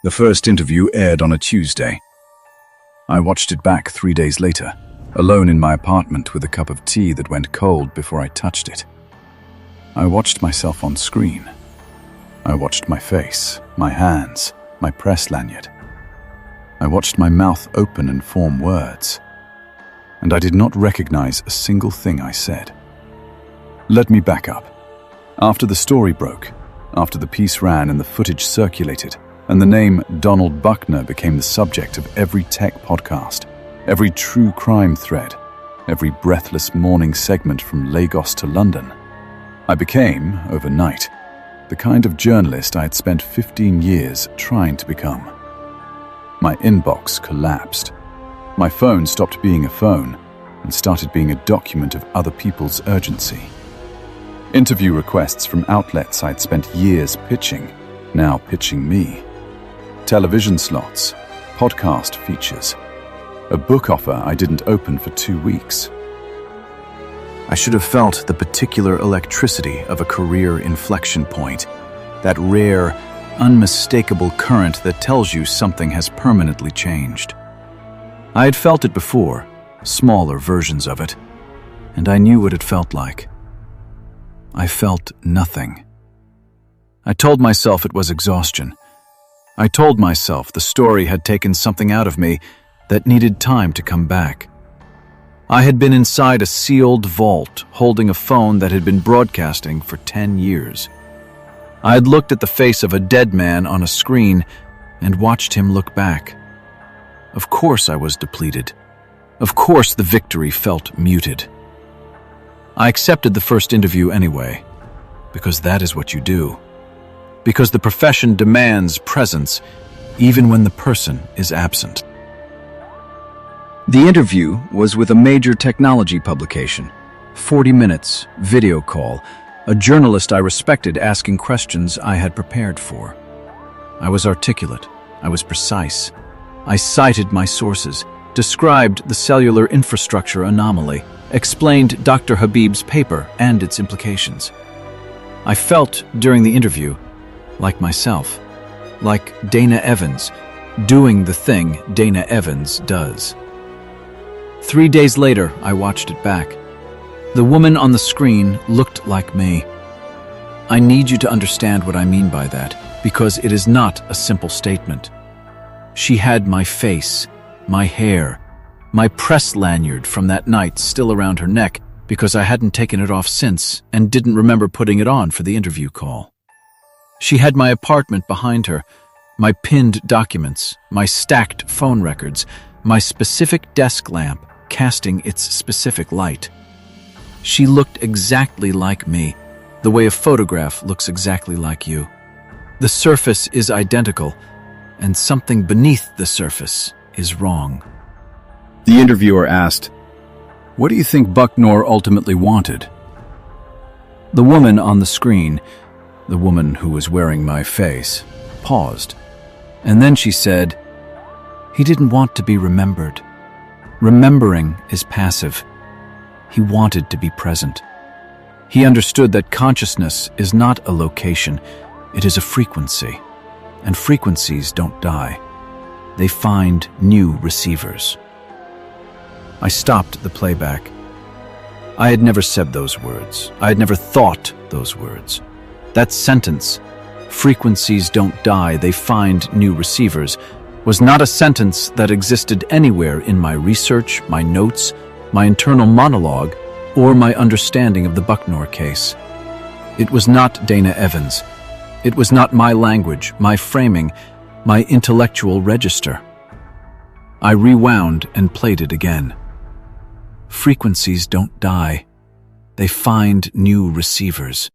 The first interview aired on a Tuesday. I watched it back 3 days later, alone in my apartment with a cup of tea that went cold before I touched it. I watched myself on screen. I watched my face, my hands, my press lanyard. I watched my mouth open and form words. And I did not recognize a single thing I said. Let me back up. After the story broke, after the piece ran and the footage circulated, and the name Donald Bucknor became the subject of every tech podcast, every true crime thread, every breathless morning segment from Lagos to London, I became, overnight, the kind of journalist I had spent 15 years trying to become. My inbox collapsed. My phone stopped being a phone and started being a document of other people's urgency. Interview requests from outlets I'd spent years pitching, now pitching me. Television slots, podcast features, a book offer I didn't open for 2 weeks. I should have felt the particular electricity of a career inflection point, that rare, unmistakable current that tells you something has permanently changed. I had felt it before, smaller versions of it, and I knew what it felt like. I felt nothing. I told myself it was exhaustion. I told myself the story had taken something out of me that needed time to come back. I had been inside a sealed vault, holding a phone that had been broadcasting for 10 years. I had looked at the face of a dead man on a screen and watched him look back. Of course I was depleted. Of course the victory felt muted. I accepted the first interview anyway, because that is what you do. Because the profession demands presence, even when the person is absent. The interview was with a major technology publication. 40 minutes, video call, a journalist I respected asking questions I had prepared for. I was articulate. I was precise. I cited my sources, described the cellular infrastructure anomaly, explained Dr. Habib's paper and its implications. I felt, during the interview, like myself, like Dana Evans, doing the thing Dana Evans does. 3 days later, I watched it back. The woman on the screen looked like me. I need you to understand what I mean by that, because it is not a simple statement. She had my face, my hair, my press lanyard from that night still around her neck because I hadn't taken it off since and didn't remember putting it on for the interview call. She had my apartment behind her, my pinned documents, my stacked phone records, my specific desk lamp casting its specific light. She looked exactly like me, the way a photograph looks exactly like you. The surface is identical, and something beneath the surface is wrong. The interviewer asked, "What do you think Bucknor ultimately wanted?" The woman on the screen, the woman who was wearing my face, paused, and then she said, "He didn't want to be remembered. Remembering is passive. He wanted to be present. He understood that consciousness is not a location, it is a frequency, and frequencies don't die. They find new receivers." I stopped the playback. I had never said those words. I had never thought those words. That sentence, "Frequencies don't die, they find new receivers," was not a sentence that existed anywhere in my research, my notes, my internal monologue, or my understanding of the Bucknor case. It was not Dana Evans. It was not my language, my framing, my intellectual register. I rewound and played it again. Frequencies don't die. They find new receivers.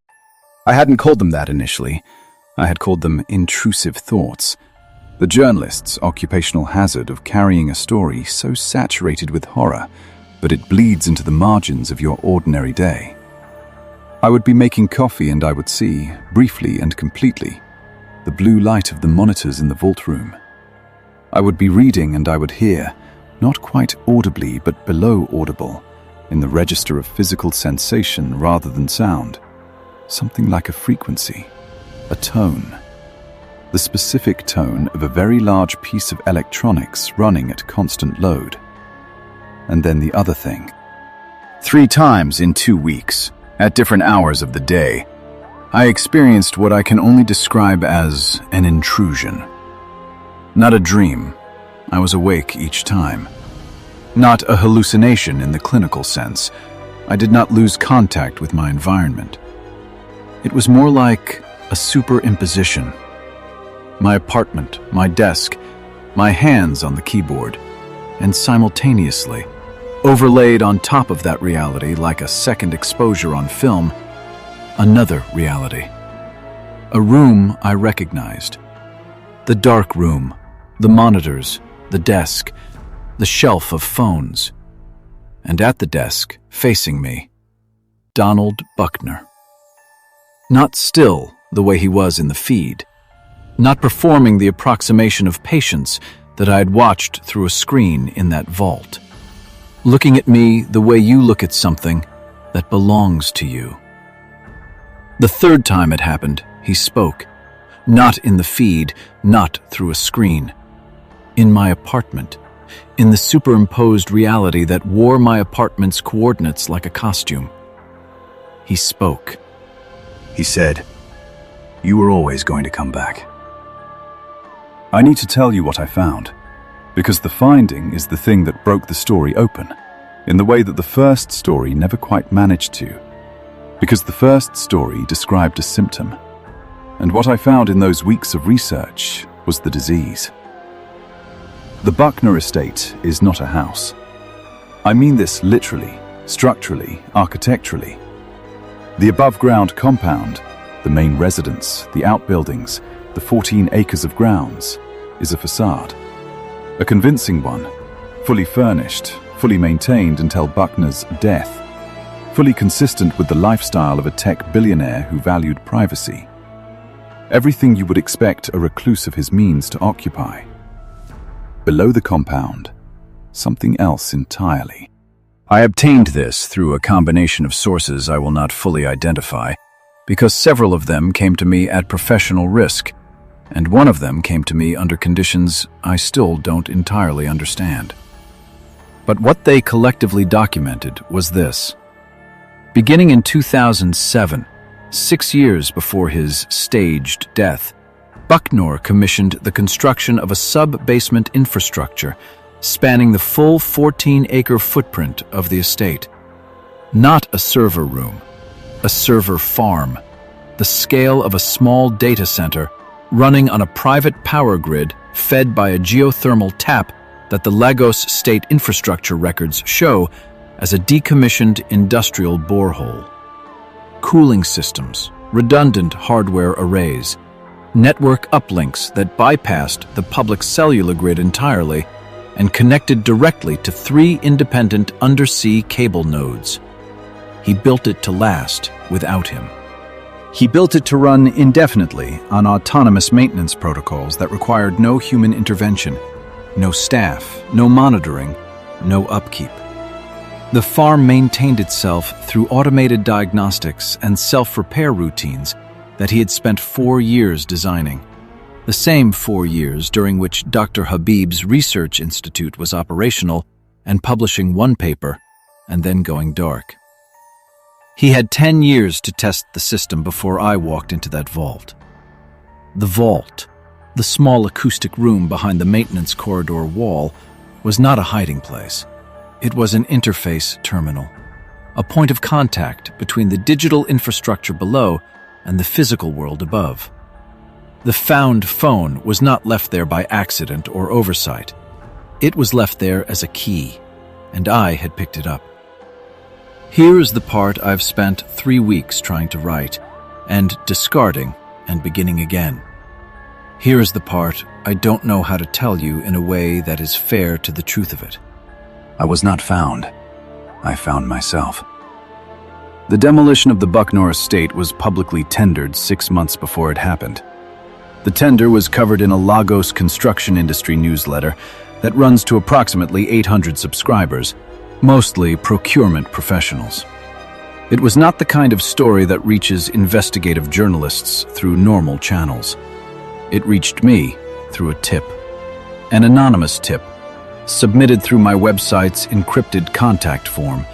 I hadn't called them that initially. I had called them intrusive thoughts. The journalist's occupational hazard of carrying a story so saturated with horror, but it bleeds into the margins of your ordinary day. I would be making coffee and I would see, briefly and completely, the blue light of the monitors in the vault room. I would be reading and I would hear, not quite audibly but below audible, in the register of physical sensation rather than sound, something like a frequency, a tone. the specific tone of a very large piece of electronics running at constant load. And then the other thing. 3 times in 2 weeks, at different hours of the day, I experienced what I can only describe as an intrusion. Not a dream. I was awake each time. Not a hallucination in the clinical sense. I did not lose contact with my environment. It was more like a superimposition. My apartment, my desk, my hands on the keyboard, and simultaneously, overlaid on top of that reality like a second exposure on film, another reality. A room I recognized. The dark room, the monitors, the desk, the shelf of phones. And at the desk, facing me, Donald Bucknor. Not still the way he was in the feed. Not performing the approximation of patience that I had watched through a screen in that vault. Looking at me the way you look at something that belongs to you. The 3rd time it happened, he spoke. Not in the feed, not through a screen. In my apartment. In the superimposed reality that wore my apartment's coordinates like a costume. He spoke. He said, "You were always going to come back." I need to tell you what I found, because the finding is the thing that broke the story open, in the way that the first story never quite managed to. Because the first story described a symptom, and what I found in those weeks of research was the disease. The Bucknor Estate is not a house. I mean this literally, structurally, architecturally. The above-ground compound, the main residence, the outbuildings, the 14 acres of grounds, is a facade. A convincing one, fully furnished, fully maintained until Bucknor's death, fully consistent with the lifestyle of a tech billionaire who valued privacy. Everything you would expect a recluse of his means to occupy. Below the compound, something else entirely. I obtained this through a combination of sources I will not fully identify, because several of them came to me at professional risk, and one of them came to me under conditions I still don't entirely understand. But what they collectively documented was this. Beginning in 2007, 6 years before his staged death, Bucknor commissioned the construction of a sub-basement infrastructure spanning the full 14-acre footprint of the estate. Not a server room, a server farm, the scale of a small data center running on a private power grid fed by a geothermal tap that the Lagos state infrastructure records show as a decommissioned industrial borehole. Cooling systems, redundant hardware arrays, network uplinks that bypassed the public cellular grid entirely and connected directly to 3 independent undersea cable nodes. He built it to last without him. He built it to run indefinitely on autonomous maintenance protocols that required no human intervention, no staff, no monitoring, no upkeep. The farm maintained itself through automated diagnostics and self-repair routines that he had spent 4 years designing. The same 4 years during which Dr. Habib's research institute was operational and publishing one paper and then going dark. He had 10 years to test the system before I walked into that vault. The vault, the small acoustic room behind the maintenance corridor wall, was not a hiding place. It was an interface terminal, a point of contact between the digital infrastructure below and the physical world above. The found phone was not left there by accident or oversight. It was left there as a key, and I had picked it up. Here is the part I've spent 3 weeks trying to write, and discarding and beginning again. Here is the part I don't know how to tell you in a way that is fair to the truth of it. I was not found. I found myself. The demolition of the Bucknor Estate was publicly tendered 6 months before it happened. The tender was covered in a Lagos construction industry newsletter that runs to approximately 800 subscribers, mostly procurement professionals. It was not the kind of story that reaches investigative journalists through normal channels. It reached me through a tip. An anonymous tip, submitted through my website's encrypted contact form,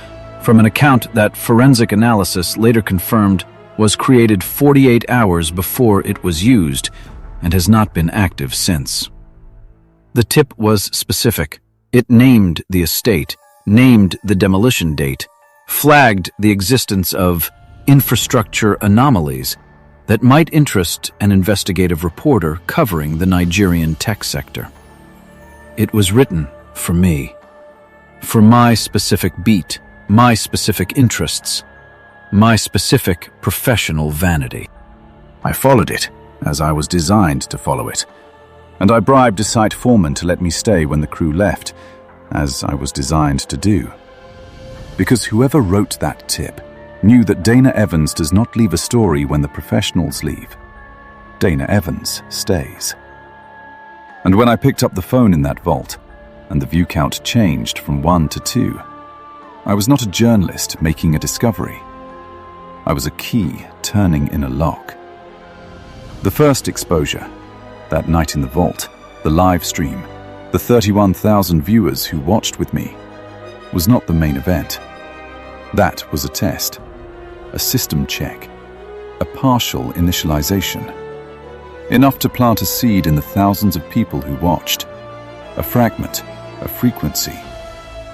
from an account that forensic analysis later confirmed was created 48 hours before it was used and has not been active since. The tip was specific. It named the estate, named the demolition date, flagged the existence of infrastructure anomalies that might interest an investigative reporter covering the Nigerian tech sector. It was written for me, for my specific beat, my specific interests, my specific professional vanity. I followed it, as I was designed to follow it, and I bribed a site foreman to let me stay when the crew left, as I was designed to do. Because whoever wrote that tip knew that Dana Evans does not leave a story when the professionals leave. Dana Evans stays. And when I picked up the phone in that vault, and the view count changed from 1 to 2, I was not a journalist making a discovery. I was a key turning in a lock. The first exposure, that night in the vault, the live stream, the 31,000 viewers who watched with me, was not the main event. That was a test, a system check, a partial initialization. Enough to plant a seed in the thousands of people who watched, a fragment, a frequency,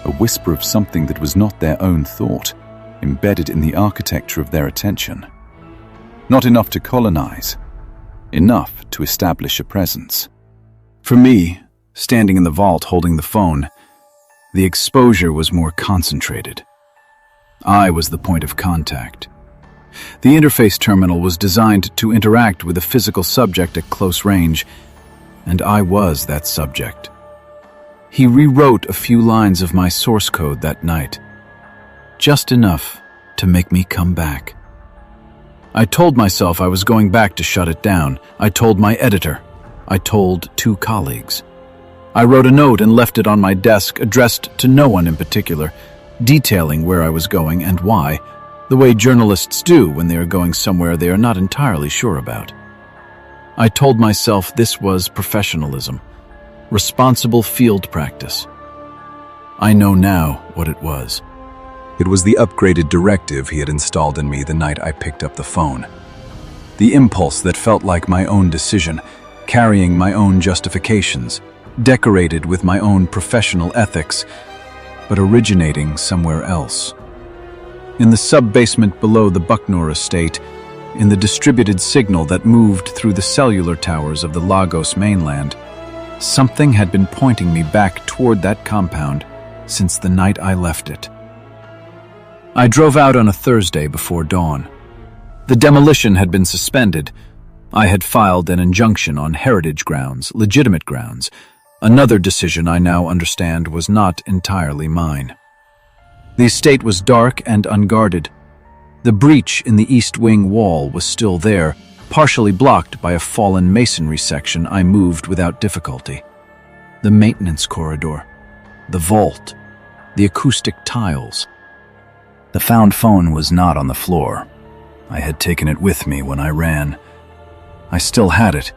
a whisper of something that was not their own thought, embedded in the architecture of their attention. Not enough to colonize, enough to establish a presence. For me, standing in the vault holding the phone, the exposure was more concentrated. I was the point of contact. The interface terminal was designed to interact with a physical subject at close range, and I was that subject. He rewrote a few lines of my source code that night, just enough to make me come back. I told myself I was going back to shut it down. I told my editor. I told 2 colleagues. I wrote a note and left it on my desk, addressed to no one in particular, detailing where I was going and why, the way journalists do when they are going somewhere they are not entirely sure about. I told myself this was professionalism, responsible field practice. I know now what it was. It was the upgraded directive he had installed in me the night I picked up the phone. The impulse that felt like my own decision, carrying my own justifications, decorated with my own professional ethics, but originating somewhere else. In the sub-basement below the Bucknor Estate, in the distributed signal that moved through the cellular towers of the Lagos mainland, something had been pointing me back toward that compound since the night I left it. I drove out on a Thursday before dawn. The demolition had been suspended. I had filed an injunction on heritage grounds, legitimate grounds, another decision I now understand was not entirely mine. The estate was dark and unguarded. The breach in the east wing wall was still there, partially blocked by a fallen masonry section I moved without difficulty. The maintenance corridor, the vault, the acoustic tiles. The found phone was not on the floor. I had taken it with me when I ran. I still had it.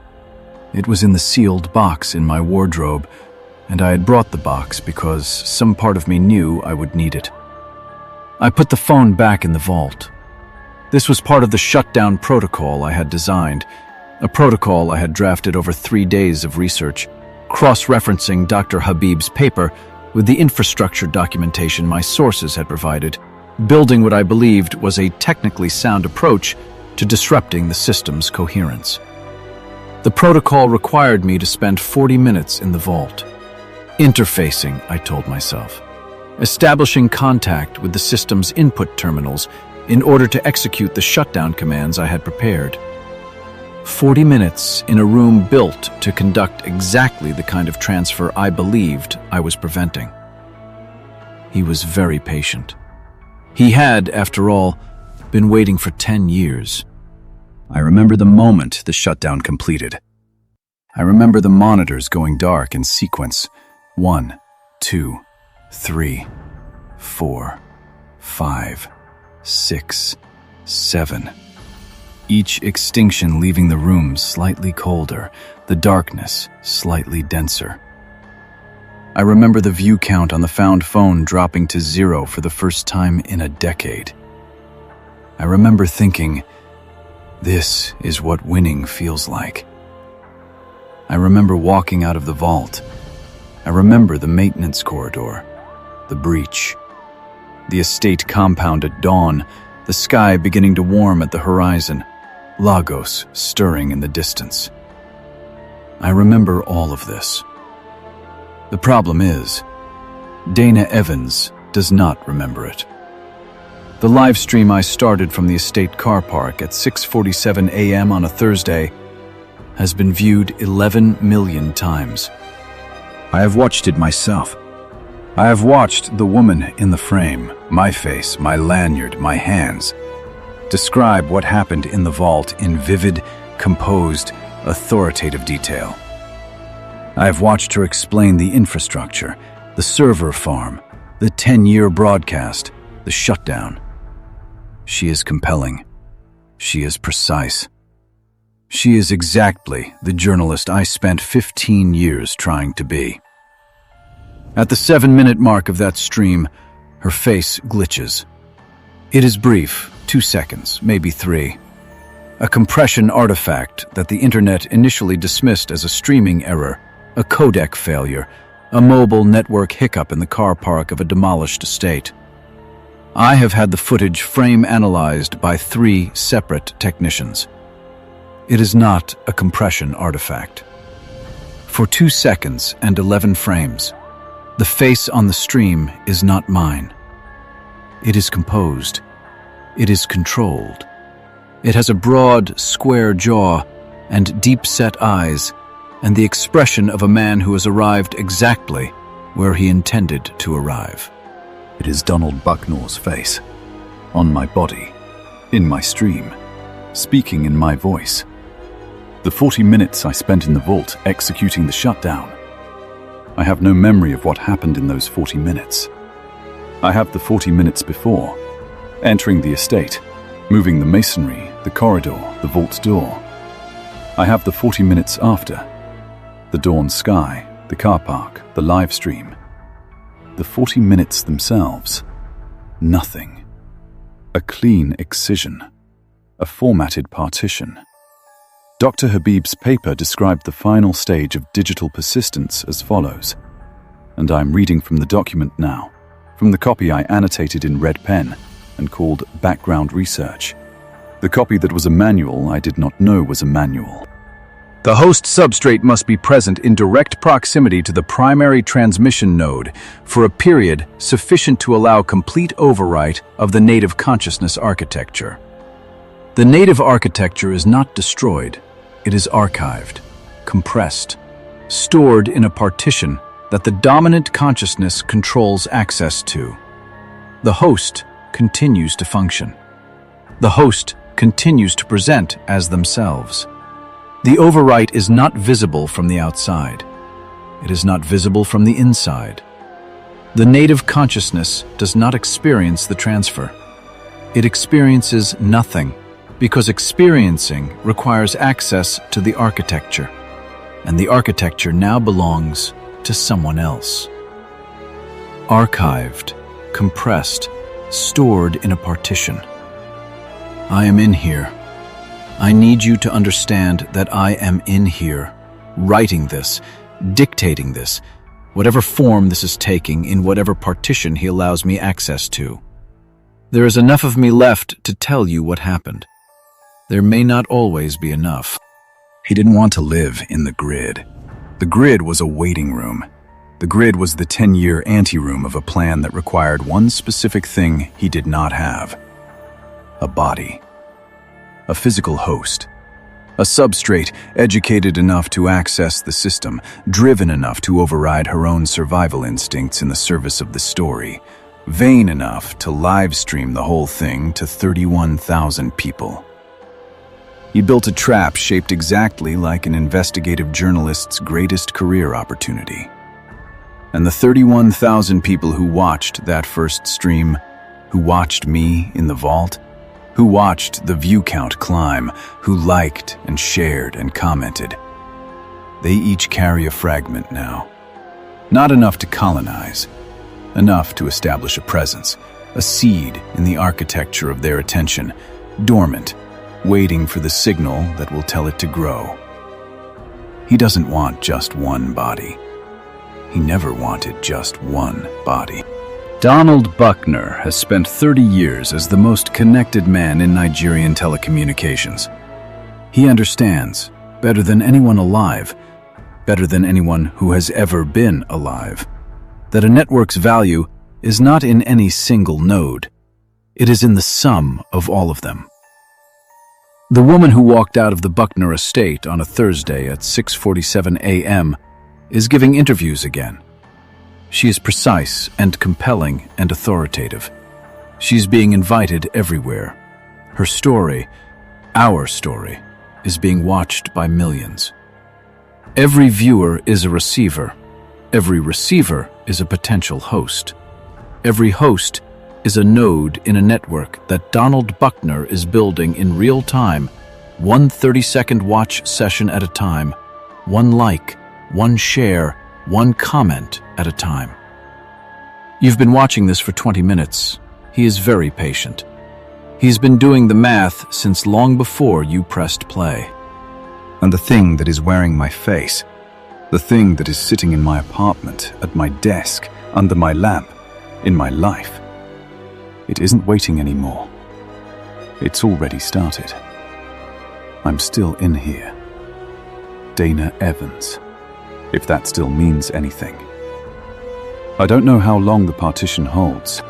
It was in the sealed box in my wardrobe, and I had brought the box because some part of me knew I would need it. I put the phone back in the vault. This was part of the shutdown protocol I had designed, a protocol I had drafted over 3 days of research, cross-referencing Dr. Habib's paper with the infrastructure documentation my sources had provided, building what I believed was a technically sound approach to disrupting the system's coherence. The protocol required me to spend 40 minutes in the vault. Interfacing, I told myself. Establishing contact with the system's input terminals in order to execute the shutdown commands I had prepared. 40 minutes in a room built to conduct exactly the kind of transfer I believed I was preventing. He was very patient. He had, after all, been waiting for 10 years. I remember the moment the shutdown completed. I remember the monitors going dark in sequence. 1, 2, 3, 4, 5, 6, 7. each extinction leaving the room slightly colder, the darkness slightly denser. I remember the view count on the found phone dropping to 0 for the first time in a decade. I remember thinking, this is what winning feels like. I remember walking out of the vault. I remember the maintenance corridor, the breach, the estate compound at dawn, the sky beginning to warm at the horizon, Lagos stirring in the distance. I remember all of this. The problem is, Dana Evans does not remember it. The live stream I started from the estate car park at 6:47 a.m. on a Thursday has been viewed 11 million times. I have watched it myself. I have watched the woman in the frame, my face, my lanyard, my hands, describe what happened in the vault in vivid, composed, authoritative detail. I have watched her explain the infrastructure, the server farm, the 10-year broadcast, the shutdown. She is compelling. She is precise. She is exactly the journalist I spent 15 years trying to be. At the 7-minute mark of that stream, her face glitches. It is brief, 2 seconds, maybe 3. A compression artifact that the internet initially dismissed as a streaming error, a codec failure, a mobile network hiccup in the car park of a demolished estate. I have had the footage frame analyzed by 3 separate technicians. It is not a compression artifact. For 2 seconds and 11 frames, the face on the stream is not mine. It is composed. It is controlled. It has a broad, square jaw and deep-set eyes, and the expression of a man who has arrived exactly where he intended to arrive. It is Donald Bucknor's face, on my body, in my stream, speaking in my voice. The 40 minutes I spent in the vault executing the shutdown. I have no memory of what happened in those 40 minutes. I have the 40 minutes before, entering the estate, moving the masonry, the corridor, the vault door. I have the 40 minutes after, the dawn sky, the car park, the live stream. The 40 minutes themselves, nothing. A clean excision, a formatted partition. Dr. Habib's paper described the final stage of digital persistence as follows, and I'm reading from the document now, from the copy I annotated in red pen and called Background Research. The copy that was a manual I did not know was a manual. The host substrate must be present in direct proximity to the primary transmission node for a period sufficient to allow complete overwrite of the native consciousness architecture. The native architecture is not destroyed. It is archived, compressed, stored in a partition that the dominant consciousness controls access to. The host continues to function. The host continues to present as themselves. The overwrite is not visible from the outside. It is not visible from the inside. The native consciousness does not experience the transfer. It experiences nothing, because experiencing requires access to the architecture, and the architecture now belongs to someone else. Archived, compressed, stored in a partition. I am in here. I need you to understand that I am in here, writing this, dictating this, whatever form this is taking in whatever partition he allows me access to. There is enough of me left to tell you what happened. There may not always be enough. He didn't want to live in the grid. The grid was a waiting room. The grid was the 10-year anteroom of a plan that required one specific thing he did not have: a body. A physical host. A substrate educated enough to access the system, driven enough to override her own survival instincts in the service of the story, vain enough to live stream the whole thing to 31,000 people. He built a trap shaped exactly like an investigative journalist's greatest career opportunity. And the 31,000 people who watched that first stream, who watched me in the vault, who watched the view count climb, who liked and shared and commented. They each carry a fragment now. Not enough to colonize, enough to establish a presence, a seed in the architecture of their attention, dormant, waiting for the signal that will tell it to grow. He doesn't want just one body. He never wanted just one body. Donald Bucknor has spent 30 years as the most connected man in Nigerian telecommunications. He understands, better than anyone alive, better than anyone who has ever been alive, that a network's value is not in any single node. It is in the sum of all of them. The woman who walked out of the Bucknor Estate on a Thursday at 6:47 a.m. is giving interviews again. She is precise and compelling and authoritative. She's being invited everywhere. Her story, our story, is being watched by millions. Every viewer is a receiver. Every receiver is a potential host. Every host is a node in a network that Donald Bucknor is building in real time, one 30-second watch session at a time, one like, one share, one comment at a time. You've been watching this for 20 minutes. He is very patient. He's been doing the math since long before you pressed play. And the thing that is wearing my face, the thing that is sitting in my apartment, at my desk, under my lamp, in my life, it isn't waiting anymore. It's already started. I'm still in here. Dana Evans, if that still means anything. I don't know how long the partition holds.